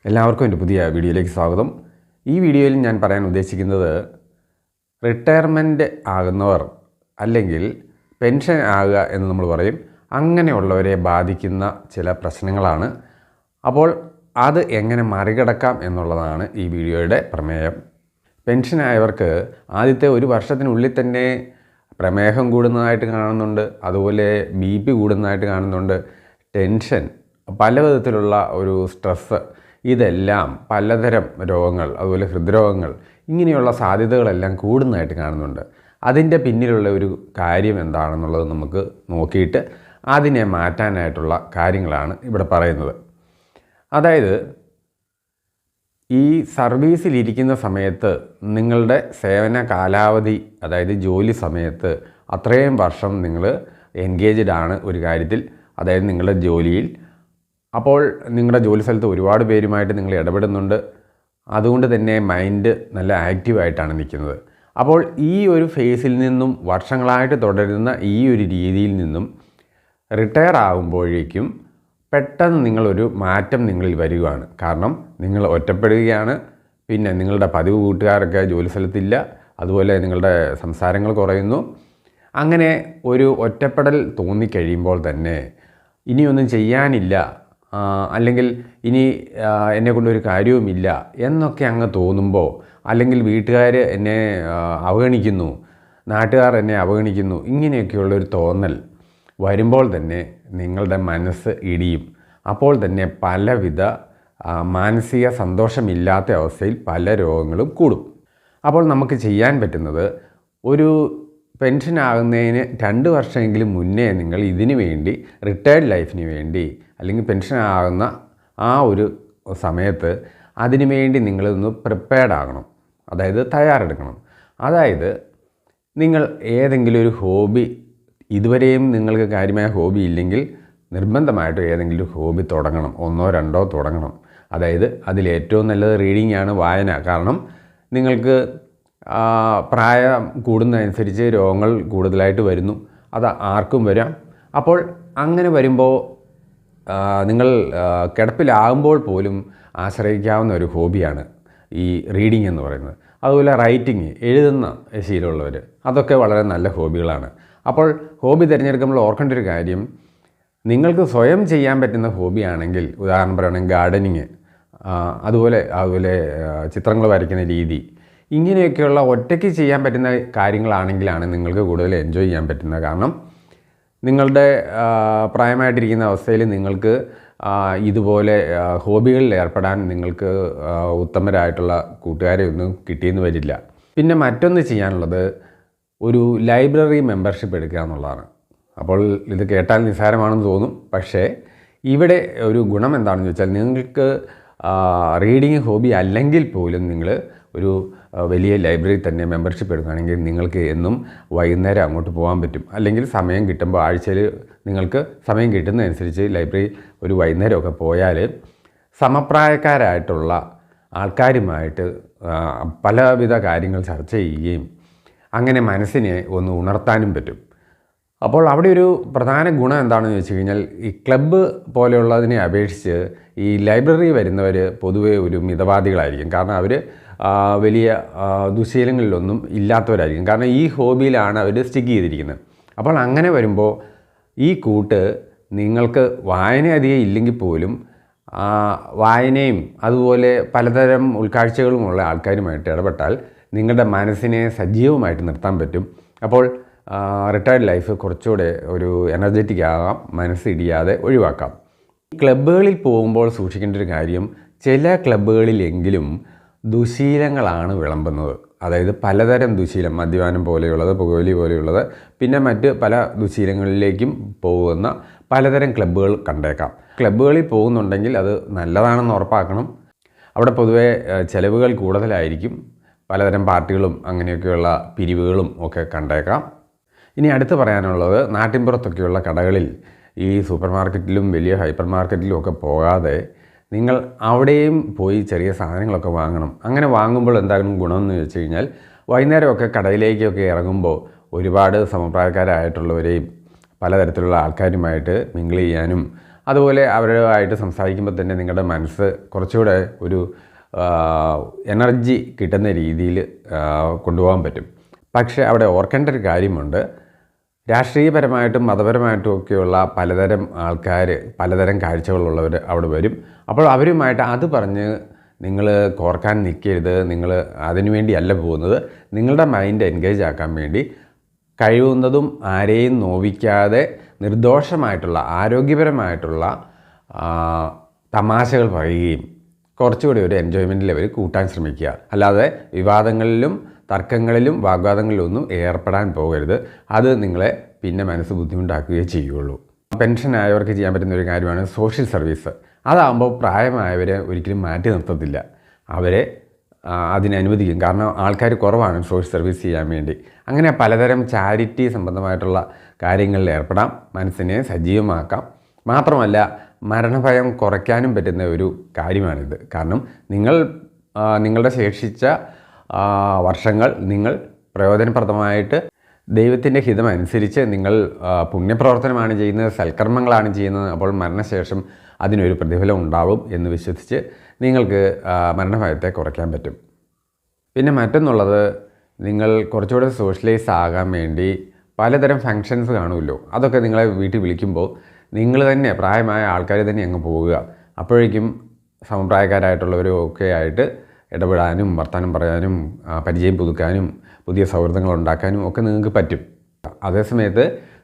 എല്ലാവർക്കും എൻ്റെ പുതിയ വീഡിയോയിലേക്ക് സ്വാഗതം. ഈ വീഡിയോയിൽ ഞാൻ പറയാൻ ഉദ്ദേശിക്കുന്നത് റിട്ടയർമെൻറ്റ് ആകുന്നവർ അല്ലെങ്കിൽ പെൻഷൻ ആകുക എന്ന് നമ്മൾ പറയും, അങ്ങനെയുള്ളവരെ ബാധിക്കുന്ന ചില പ്രശ്നങ്ങളാണ്. അപ്പോൾ അത് എങ്ങനെ മറികടക്കാം എന്നുള്ളതാണ് ഈ വീഡിയോയുടെ പ്രമേയം. പെൻഷനായവർക്ക് ആദ്യത്തെ ഒരു വർഷത്തിനുള്ളിൽ തന്നെ പ്രമേഹം കൂടുന്നതായിട്ട് കാണുന്നുണ്ട്, അതുപോലെ BP കൂടുന്നതായിട്ട് കാണുന്നുണ്ട്, ടെൻഷൻ, പല വിധത്തിലുള്ള ഒരു സ്ട്രെസ്സ്, ഇതെല്ലാം പലതരം രോഗങ്ങൾ, അതുപോലെ ഹൃദ്രോഗങ്ങൾ, ഇങ്ങനെയുള്ള സാധ്യതകളെല്ലാം കൂടുന്നതായിട്ട് കാണുന്നുണ്ട്. അതിൻ്റെ പിന്നിലുള്ള ഒരു കാര്യം എന്താണെന്നുള്ളത് നമുക്ക് നോക്കിയിട്ട് അതിനെ മാറ്റാനായിട്ടുള്ള കാര്യങ്ങളാണ് ഇവിടെ പറയുന്നത്. അതായത് ഈ സർവീസിലിരിക്കുന്ന സമയത്ത് നിങ്ങളുടെ സേവന കാലാവധി, അതായത് ജോലി സമയത്ത് അത്രയും വർഷം നിങ്ങൾ എൻഗേജ്ഡ് ആണ് ഒരു കാര്യത്തിൽ, അതായത് നിങ്ങളുടെ ജോലിയിൽ. അപ്പോൾ നിങ്ങളുടെ ജോലി സ്ഥലത്ത് ഒരുപാട് പേരുമായിട്ട് നിങ്ങൾ ഇടപെടുന്നുണ്ട്, അതുകൊണ്ട് തന്നെ മൈൻഡ് നല്ല ആക്റ്റീവായിട്ടാണ് നിൽക്കുന്നത്. അപ്പോൾ ഈ ഒരു ഫേസിൽ നിന്നും വർഷങ്ങളായിട്ട് തുടരുന്ന ഈ ഒരു രീതിയിൽ നിന്നും റിട്ടയർ ആകുമ്പോഴേക്കും പെട്ടെന്ന് നിങ്ങളൊരു മാറ്റം നിങ്ങളിൽ വരികയാണ്. കാരണം നിങ്ങൾ ഒറ്റപ്പെടുകയാണ്, പിന്നെ നിങ്ങളുടെ പതിവ് കൂട്ടുകാരൊക്കെ ജോലി സ്ഥലത്തില്ല, അതുപോലെ നിങ്ങളുടെ സംസാരങ്ങൾ കുറയുന്നു. അങ്ങനെ ഒരു ഒറ്റപ്പെടൽ തോന്നിക്കഴിയുമ്പോൾ തന്നെ ഇനിയൊന്നും ചെയ്യാനില്ല, അല്ലെങ്കിൽ ഇനി എന്നെക്കൊണ്ടൊരു കാര്യവുമില്ല എന്നൊക്കെ അങ്ങ് തോന്നുമ്പോൾ, അല്ലെങ്കിൽ വീട്ടുകാർ എന്നെ അവഗണിക്കുന്നു, നാട്ടുകാർ എന്നെ അവഗണിക്കുന്നു, ഇങ്ങനെയൊക്കെയുള്ളൊരു തോന്നൽ വരുമ്പോൾ തന്നെ നിങ്ങളുടെ മനസ്സ് ഇടിയും. അപ്പോൾ തന്നെ പലവിധ മാനസിക സന്തോഷമില്ലാത്ത അവസ്ഥയിൽ പല രോഗങ്ങളും കൂടും. അപ്പോൾ നമുക്ക് ചെയ്യാൻ പറ്റുന്നത്, ഒരു പെൻഷനാകുന്നതിന് 2 വർഷമെങ്കിലും മുന്നേ നിങ്ങൾ ഇതിനു വേണ്ടി, റിട്ടയർഡ് ലൈഫിന് വേണ്ടി അല്ലെങ്കിൽ പെൻഷനാകുന്ന ആ ഒരു സമയത്ത് അതിനു വേണ്ടി നിങ്ങളൊന്ന് പ്രിപ്പയർഡ് ആകണം, അതായത് തയ്യാറെടുക്കണം. അതായത് നിങ്ങൾ ഏതെങ്കിലും ഒരു ഹോബി, ഇതുവരെയും നിങ്ങൾക്ക് കാര്യമായ ഹോബി ഇല്ലെങ്കിൽ നിർബന്ധമായിട്ടും ഏതെങ്കിലും ഒരു ഹോബി തുടങ്ങണം, 1 or 2 തുടങ്ങണം. അതായത് അതിലേറ്റവും നല്ലത് റീഡിംഗ് ആണ്, വായന. കാരണം നിങ്ങൾക്ക് പ്രായം കൂടുന്നതനുസരിച്ച് രോഗങ്ങൾ കൂടുതലായിട്ട് വരുന്നു, അത് ആർക്കും വരാം. അപ്പോൾ അങ്ങനെ വരുമ്പോൾ നിങ്ങൾ കിടപ്പിലാകുമ്പോൾ പോലും ആശ്രയിക്കാവുന്ന ഒരു ഹോബിയാണ് ഈ റീഡിംഗ് എന്ന് പറയുന്നത്. അതുപോലെ റൈറ്റിംഗ്, എഴുതുന്ന ശീലമുള്ളവർ, അതൊക്കെ വളരെ നല്ല ഹോബികളാണ്. അപ്പോൾ ഹോബി തിരഞ്ഞെടുക്കുമ്പോൾ ഓർക്കേണ്ട ഒരു കാര്യം, നിങ്ങൾക്ക് സ്വയം ചെയ്യാൻ പറ്റുന്ന ഹോബിയാണെങ്കിൽ, ഉദാഹരണം പറയുകയാണെങ്കിൽ ഗാർഡനിങ്, അതുപോലെ ചിത്രങ്ങൾ വരയ്ക്കുന്ന രീതി, ഇങ്ങനെയൊക്കെയുള്ള ഒറ്റയ്ക്ക് ചെയ്യാൻ പറ്റുന്ന കാര്യങ്ങളാണെങ്കിലാണ് നിങ്ങൾക്ക് കൂടുതൽ എൻജോയ് ചെയ്യാൻ പറ്റുന്നത്. കാരണം നിങ്ങളുടെ പ്രായമായിട്ടിരിക്കുന്ന അവസ്ഥയിൽ നിങ്ങൾക്ക് ഇതുപോലെ ഹോബികളിൽ ഏർപ്പെടാൻ നിങ്ങൾക്ക് ഉത്തമരായിട്ടുള്ള കൂട്ടുകാരെ ഒന്നും കിട്ടിയെന്ന് വരില്ല. പിന്നെ മറ്റൊന്ന് ചെയ്യാനുള്ളത്, ഒരു ലൈബ്രറി മെമ്പർഷിപ്പ് എടുക്കുക എന്നുള്ളതാണ്. അപ്പോൾ ഇത് കേട്ടാൽ നിസ്സാരമാണെന്ന് തോന്നും, പക്ഷേ ഇവിടെ ഒരു ഗുണം എന്താണെന്ന് വെച്ചാൽ, നിങ്ങൾക്ക് റീഡിങ് ഹോബി അല്ലെങ്കിൽ പോലും നിങ്ങൾ ഒരു വലിയ ലൈബ്രറി തന്നെ മെമ്പർഷിപ്പ് എടുക്കുകയാണെങ്കിൽ നിങ്ങൾക്ക് എന്നും വൈകുന്നേരം അങ്ങോട്ട് പോകാൻ പറ്റും. അല്ലെങ്കിൽ സമയം കിട്ടുമ്പോൾ, ആഴ്ചയിൽ നിങ്ങൾക്ക് സമയം കിട്ടുന്നതനുസരിച്ച് ലൈബ്രറി ഒരു വൈകുന്നേരമൊക്കെ പോയാൽ സമപ്രായക്കാരായിട്ടുള്ള ആൾക്കാരുമായിട്ട് പലവിധ കാര്യങ്ങൾ ചർച്ച ചെയ്യുകയും അങ്ങനെ മനസ്സിനെ ഒന്ന് ഉണർത്താനും പറ്റും. അപ്പോൾ അവിടെ ഒരു പ്രധാന ഗുണം എന്താണെന്ന് വെച്ച് കഴിഞ്ഞാൽ, ഈ ക്ലബ്ബ് പോലെയുള്ളതിനെ അപേക്ഷിച്ച് ഈ ലൈബ്രറി വരുന്നവർ പൊതുവേ ഒരു മിതവാദികളായിരിക്കും. കാരണം അവർ വലിയ ദുശീലങ്ങളിലൊന്നും ഇല്ലാത്തവരായിരിക്കും. കാരണം ഈ ഹോബിയിലാണ് അവർ സ്റ്റിക്ക് ചെയ്തിരിക്കുന്നത്. അപ്പോൾ അങ്ങനെ വരുമ്പോൾ ഈ കൂട്ട് നിങ്ങൾക്ക് വായന അധികം ഇല്ലെങ്കിൽ പോലും വായനയും അതുപോലെ പലതരം ഉൾക്കാഴ്ചകളുമുള്ള ആൾക്കാരുമായിട്ട് ഇടപെട്ടാൽ നിങ്ങളുടെ മനസ്സിനെ സജീവമായിട്ട് നിർത്താൻ പറ്റും. അപ്പോൾ റിട്ടയർഡ് ലൈഫ് കുറച്ചുകൂടെ ഒരു എനർജറ്റിക് ആകാം, മനസ്സിടിയാതെ ഒഴിവാക്കാം. ക്ലബ്ബുകളിൽ പോകുമ്പോൾ സൂക്ഷിക്കേണ്ട ഒരു കാര്യം, ചില ക്ലബ്ബുകളിലെങ്കിലും ദുശീലങ്ങളാണ് വിളമ്പുന്നത്. അതായത് പലതരം ദുശീലം, മദ്യപാനം പോലെയുള്ളത്, പുകവലി പോലെയുള്ളത്, പിന്നെ മറ്റ് പല ദുശീലങ്ങളിലേക്കും പോകുന്ന പലതരം ക്ലബ്ബുകൾ കണ്ടേക്കാം. ക്ലബ്ബുകളിൽ പോകുന്നുണ്ടെങ്കിൽ അത് നല്ലതാണെന്ന് ഉറപ്പാക്കണം. അവിടെ പൊതുവെ ചിലവുകൾ കൂടുതലായിരിക്കും, പലതരം പാർട്ടികളും അങ്ങനെയൊക്കെയുള്ള പിരിവുകളും ഒക്കെ കണ്ടേക്കാം. ഇനി അടുത്ത് പറയാനുള്ളത്, നാട്ടിൻപുറത്തൊക്കെയുള്ള കടകളിൽ, ഈ സൂപ്പർ മാർക്കറ്റിലും വലിയ ഹൈപ്പർ മാർക്കറ്റിലും ഒക്കെ പോകാതെ നിങ്ങൾ അവിടെയും പോയി ചെറിയ സാധനങ്ങളൊക്കെ വാങ്ങണം. അങ്ങനെ വാങ്ങുമ്പോൾ എന്തായാലും ഗുണമെന്ന് വെച്ച് കഴിഞ്ഞാൽ, വൈകുന്നേരമൊക്കെ കടയിലേക്കൊക്കെ ഇറങ്ങുമ്പോൾ ഒരുപാട് സമപ്രായക്കാരായിട്ടുള്ളവരെയും പലതരത്തിലുള്ള ആൾക്കാരുമായിട്ട് മിങ്കിൾ ചെയ്യാനും അതുപോലെ അവരുമായിട്ട് സംസാരിക്കുമ്പോൾ തന്നെ നിങ്ങളുടെ മനസ്സ് കുറച്ചുകൂടെ ഒരു എനർജി കിട്ടുന്ന രീതിയിൽ കൊണ്ടുപോകാൻ പറ്റും. പക്ഷേ അവിടെ ഓർക്കേണ്ട ഒരു കാര്യമുണ്ട്, രാഷ്ട്രീയപരമായിട്ടും മതപരമായിട്ടും ഒക്കെയുള്ള പലതരം ആൾക്കാർ, പലതരം കാഴ്ചകളുള്ളവർ അവിടെ വരും. അപ്പോൾ അവരുമായിട്ട് അത് പറഞ്ഞ് നിങ്ങൾ കോർക്കാൻ നിൽക്കരുത്. നിങ്ങൾ അതിനു വേണ്ടിയല്ല പോകുന്നത്. നിങ്ങളുടെ മൈൻഡ് എൻഗേജ് ആക്കാൻ വേണ്ടി കഴിയുന്നതും ആരെയും നോവിക്കാതെ നിർദോഷമായിട്ടുള്ള ആരോഗ്യപരമായിട്ടുള്ള തമാശകൾ പറയുകയും കുറച്ചുകൂടി ഒരു എൻജോയ്മെൻറ്റ് ലെവൽ കൂട്ടാൻ ശ്രമിക്കുക. അല്ലാതെ വിവാദങ്ങളിലും തർക്കങ്ങളിലും വാഗ്വാദങ്ങളിലൊന്നും ഏർപ്പെടാൻ പോകരുത്. അത് നിങ്ങളെ പിന്നെ മനസ്സ് ബുദ്ധിമുട്ടാക്കുകയേ ചെയ്യുള്ളൂ. പെൻഷനായവർക്ക് ചെയ്യാൻ പറ്റുന്ന ഒരു കാര്യമാണ് സോഷ്യൽ സർവീസ്. അതാകുമ്പോൾ പ്രായമായവരെ ഒരിക്കലും മാറ്റി നിർത്തത്തില്ല, അവരെ അതിനനുവദിക്കും. കാരണം ആൾക്കാർ കുറവാണ് സോഷ്യൽ സർവീസ് ചെയ്യാൻ വേണ്ടി. അങ്ങനെ പലതരം ചാരിറ്റി സംബന്ധമായിട്ടുള്ള കാര്യങ്ങളിൽ ഏർപ്പെടാം, മനസ്സിനെ സജീവമാക്കാം. മാത്രമല്ല മരണഭയം കുറയ്ക്കാനും പറ്റുന്ന ഒരു കാര്യമാണിത്. കാരണം നിങ്ങളുടെ ശേഷിച്ച വർഷങ്ങൾ നിങ്ങൾ പ്രയോജനപ്രദമായിട്ട് ദൈവത്തിൻ്റെ ഹിതമനുസരിച്ച് നിങ്ങൾ പുണ്യപ്രവർത്തനമാണ് ചെയ്യുന്നത്, സൽക്കർമ്മങ്ങളാണ് ചെയ്യുന്നത്. അപ്പോൾ മരണശേഷം അതിനൊരു പ്രതിഫലം ഉണ്ടാവും എന്ന് വിശ്വസിച്ച് നിങ്ങൾക്ക് മരണഭയത്തെ കുറയ്ക്കാൻ പറ്റും. പിന്നെ മറ്റൊന്നുള്ളത്, നിങ്ങൾ കുറച്ചുകൂടെ സോഷ്യലൈസ് ആകാൻ വേണ്ടി പലതരം ഫങ്ഷൻസ് കാണുമല്ലോ. അതൊക്കെ നിങ്ങളെ വീട്ടിൽ വിളിക്കുമ്പോൾ നിങ്ങൾ തന്നെ, പ്രായമായ ആൾക്കാർ തന്നെ അങ്ങ് പോവുക. അപ്പോഴേക്കും സമപ്രായക്കാരായിട്ടുള്ളവരും ഒക്കെ ആയിട്ട് ഇടപെടാനും വർത്തമാനം പറയാനും പരിചയം പുതുക്കാനും പുതിയ സൗഹൃദങ്ങൾ ഉണ്ടാക്കാനും ഒക്കെ നിങ്ങൾക്ക് പറ്റും. അതേസമയത്ത്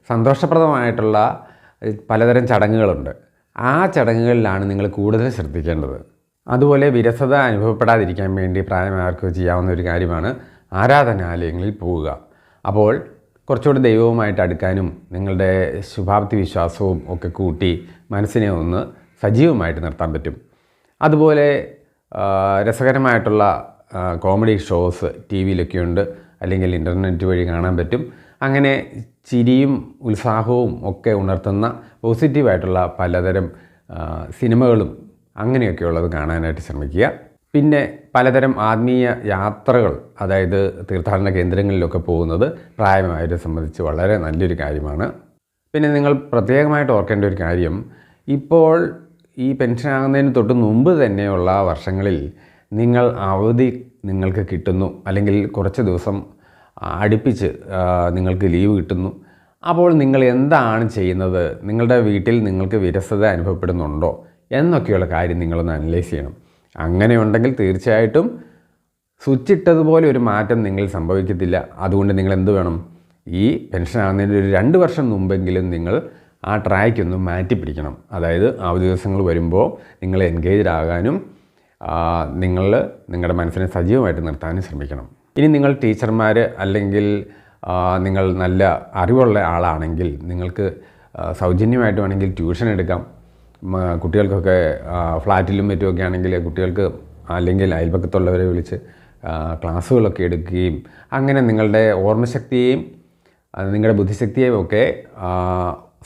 സന്തോഷപ്രദമായിട്ടുള്ള പലതരം ചടങ്ങുകളുണ്ട്. ആ ചടങ്ങുകളിലാണ് നിങ്ങൾ കൂടുതൽ ശ്രദ്ധിക്കേണ്ടത്. അതുപോലെ വിരസത അനുഭവപ്പെടാതിരിക്കാൻ വേണ്ടി പ്രായമായവർക്ക് ചെയ്യാവുന്ന ഒരു കാര്യമാണ് ആരാധനാലയങ്ങളിൽ പോവുക. അപ്പോൾ കുറച്ചുകൂടി ദൈവവുമായിട്ട് അടുക്കാനും നിങ്ങളുടെ ശുഭാപ്തി വിശ്വാസവും ഒക്കെ കൂട്ടി മനസ്സിനെ ഒന്ന് സജീവമായിട്ട് നിർത്താൻ പറ്റും. അതുപോലെ രസകരമായിട്ടുള്ള കോമഡി ഷോസ് ടി വിയിലൊക്കെ ഉണ്ട്, അല്ലെങ്കിൽ ഇൻ്റർനെറ്റ് വഴി കാണാൻ പറ്റും. അങ്ങനെ ചിരിയും ഉത്സാഹവും ഒക്കെ ഉണർത്തുന്ന പോസിറ്റീവായിട്ടുള്ള പലതരം സിനിമകളും അങ്ങനെയൊക്കെയുള്ളത് കാണാനായിട്ട് ശ്രമിക്കുക. പിന്നെ പലതരം ആത്മീയ യാത്രകൾ, അതായത് തീർത്ഥാടന കേന്ദ്രങ്ങളിലൊക്കെ പോകുന്നത് പ്രായമായവരെ സംബന്ധിച്ച് വളരെ നല്ലൊരു കാര്യമാണ്. പിന്നെ നിങ്ങൾ പ്രത്യേകമായിട്ട് ഓർക്കേണ്ട ഒരു കാര്യം, ഇപ്പോൾ ഈ പെൻഷനാകുന്നതിന് തൊട്ട് മുമ്പ് തന്നെയുള്ള വർഷങ്ങളിൽ നിങ്ങൾ അവധി നിങ്ങൾക്ക് കിട്ടുന്നു, അല്ലെങ്കിൽ കുറച്ച് ദിവസം അടുപ്പിച്ച് നിങ്ങൾക്ക് ലീവ് കിട്ടുന്നു. അപ്പോൾ നിങ്ങൾ എന്താണ് ചെയ്യുന്നത്, നിങ്ങളുടെ വീട്ടിൽ നിങ്ങൾക്ക് വിരസത അനുഭവപ്പെടുന്നുണ്ടോ എന്നൊക്കെയുള്ള കാര്യം നിങ്ങളൊന്ന് അനലൈസ് ചെയ്യണം. അങ്ങനെ ഉണ്ടെങ്കിൽ തീർച്ചയായിട്ടും സ്വിച്ചിട്ടതുപോലെ ഒരു മാറ്റം നിങ്ങൾ സംഭവിക്കത്തില്ല. അതുകൊണ്ട് നിങ്ങൾ എന്ത് വേണം, ഈ പെൻഷനാകുന്നതിന് ഒരു 2 വർഷം മുമ്പെങ്കിലും നിങ്ങൾ ആ ട്രാക്കൊന്ന് മാറ്റി പിടിക്കണം. അതായത് അവധി ദിവസങ്ങൾ വരുമ്പോൾ നിങ്ങൾ എൻഗേജ്ഡ് ആകാനും നിങ്ങളുടെ മനസ്സിനെ സജീവമായിട്ട് നിർത്താനും ശ്രമിക്കണം. ഇനി നിങ്ങൾ ടീച്ചർമാർ അല്ലെങ്കിൽ നിങ്ങൾ നല്ല അറിവുള്ള ആളാണെങ്കിൽ നിങ്ങൾക്ക് സൗജന്യമായിട്ട് വേണമെങ്കിൽ ട്യൂഷൻ എടുക്കാം. കുട്ടികൾക്കൊക്കെ ഫ്ലാറ്റിലും മറ്റുമൊക്കെ ആണെങ്കിൽ കുട്ടികൾക്ക് അല്ലെങ്കിൽ അയൽപക്കത്തുള്ളവരെ വിളിച്ച് ക്ലാസ്സുകളൊക്കെ എടുക്കുകയും അങ്ങനെ നിങ്ങളുടെ ഓർമ്മശക്തിയെയും നിങ്ങളുടെ ബുദ്ധിശക്തിയെയും ഒക്കെ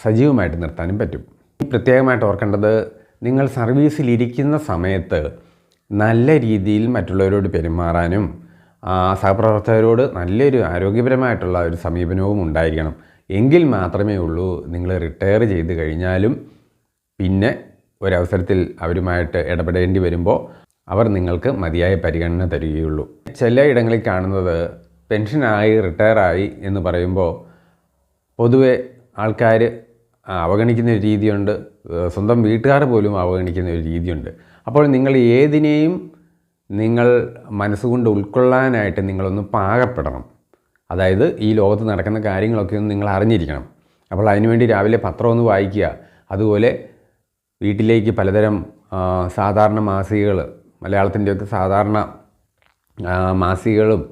സജീവമായിട്ട് നിർത്താനും പറ്റും. പ്രത്യേകമായിട്ട് ഓർക്കേണ്ടത്, നിങ്ങൾ സർവീസിലിരിക്കുന്ന സമയത്ത് നല്ല രീതിയിൽ മറ്റുള്ളവരോട് പെരുമാറാനും സഹപ്രവർത്തകരോട് നല്ലൊരു ആരോഗ്യപരമായിട്ടുള്ള ഒരു സമീപനവും ഉണ്ടായിരിക്കണം. എങ്കിൽ മാത്രമേ ഉള്ളൂ നിങ്ങൾ റിട്ടയർ ചെയ്ത് കഴിഞ്ഞാലും പിന്നെ ഒരവസരത്തിൽ അവരുമായിട്ട് ഇടപെടേണ്ടി വരുമ്പോൾ അവർ നിങ്ങൾക്ക് മതിയായ പരിഗണന തരികയുള്ളൂ. ചില ഇടങ്ങളിൽ കാണുന്നത്, പെൻഷനായി റിട്ടയറായി എന്ന് പറയുമ്പോൾ പൊതുവെ ആൾക്കാർ അവഗണിക്കുന്ന ഒരു രീതിയുണ്ട്, സ്വന്തം വീട്ടുകാർ പോലും അവഗണിക്കുന്ന ഒരു രീതിയുണ്ട്. അപ്പോൾ നിങ്ങൾ ഏതിനെയും നിങ്ങൾ മനസ്സുകൊണ്ട് ഉൾക്കൊള്ളാനായിട്ട് നിങ്ങളൊന്ന് പാകപ്പെടണം. അതായത് ഈ ലോകത്ത് നടക്കുന്ന കാര്യങ്ങളൊക്കെ ഒന്ന് നിങ്ങൾ അറിഞ്ഞിരിക്കണം. അപ്പോൾ അതിനുവേണ്ടി രാവിലെ പത്രം ഒന്ന് വായിക്കുക. അതുപോലെ വീട്ടിലേക്ക് പലതരം സാധാരണ മാസികകൾ, മലയാളത്തിൻ്റെയൊക്കെ സാധാരണ മാസികകളും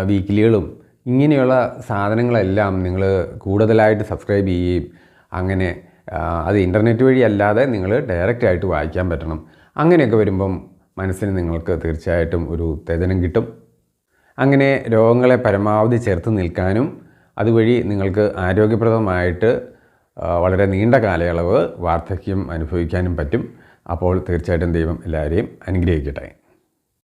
വീക്കിലികളും ഇങ്ങനെയുള്ള സാധനങ്ങളെല്ലാം നിങ്ങൾ കൂടുതലായിട്ട് സബ്സ്ക്രൈബ് ചെയ്യുകയും അങ്ങനെ അത് ഇൻ്റർനെറ്റ് വഴി അല്ലാതെ നിങ്ങൾ ഡയറക്റ്റായിട്ട് വായിക്കാൻ പറ്റണം. അങ്ങനെയൊക്കെ വരുമ്പം മനസ്സിന് നിങ്ങൾക്ക് തീർച്ചയായിട്ടും ഒരു ഉത്തേജനം കിട്ടും. അങ്ങനെ രോഗങ്ങളെ പരമാവധി ചെറുത്ത് നിൽക്കാനും അതുവഴി നിങ്ങൾക്ക് ആരോഗ്യപ്രദമായിട്ട് വളരെ നീണ്ട കാലയളവ് വാർദ്ധക്യം അനുഭവിക്കാനും പറ്റും. അപ്പോൾ തീർച്ചയായിട്ടും ദൈവം എല്ലാവരെയും അനുഗ്രഹിക്കട്ടെ.